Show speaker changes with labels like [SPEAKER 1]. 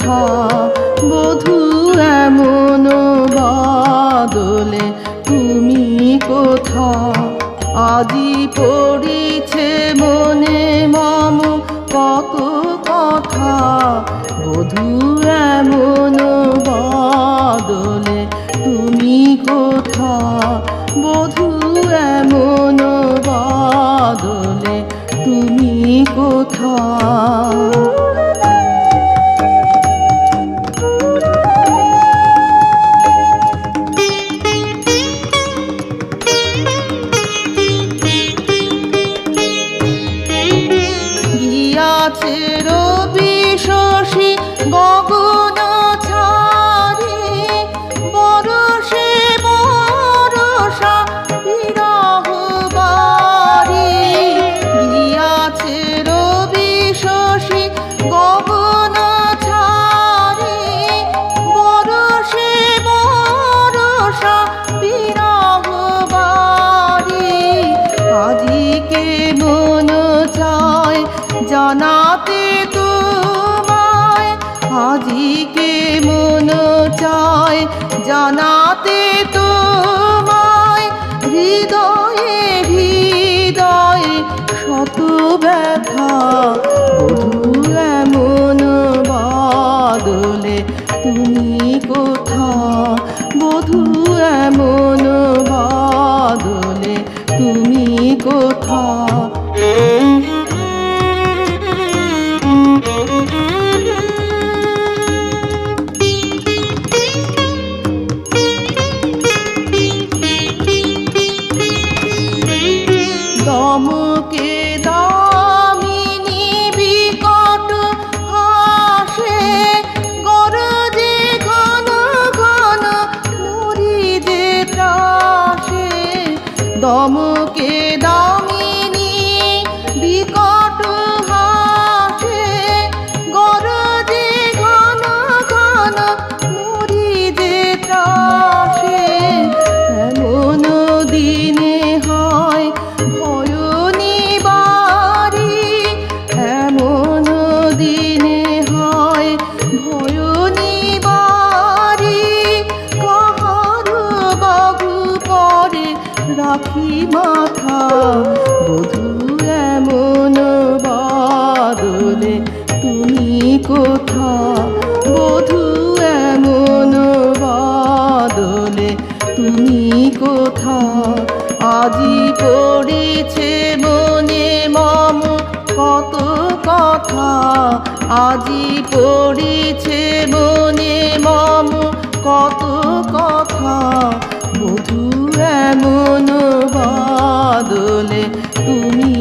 [SPEAKER 1] কোথা বধূ এমন বাদলে তুমি কোথা আজি পড়িছে মনে মম কত কথা বধূ এমন বাদলে তুমি কোথা বধূ এমন বাদলে তুমি কোথা গিয়াছে রবি শশী গগন ছাড়ি বরষে বরষা বিরহ বারি গিয়াছে রবি শশী গগন ছাড়ি বরষে বরষা বিরহ বারি আজিকে মন চায় জানাতে তোমায় আজিকে মন চায় জানাতে তোমায় হৃদয়ে হৃদয়ে শত ব্যথা বধূ এমন বাদলে তুমি কোথা বধূ এমন বাদলে তুমি কোথা দমকে দামিনী বিকট হাসে গরজে ঘন ঘন মরি যে ত্রাসে দমকে দামিনী বিকট হাসে গরজে ঘন ঘন মরি যে ত্রাসে এমন দিনে হয় ভয় নিবারি এমন দিনে হয় ভয় নিবারি কাহার বাহু পরে রাখি মাথা বধূ এমন বাদলে তুমি কোথা বধূ এমন বাদলে তুমি কোথা আজি পড়েছে মনে মম কত কথা আজি পড়েছে মনে মম কত কথা বধূ এমন বাদলে তুমি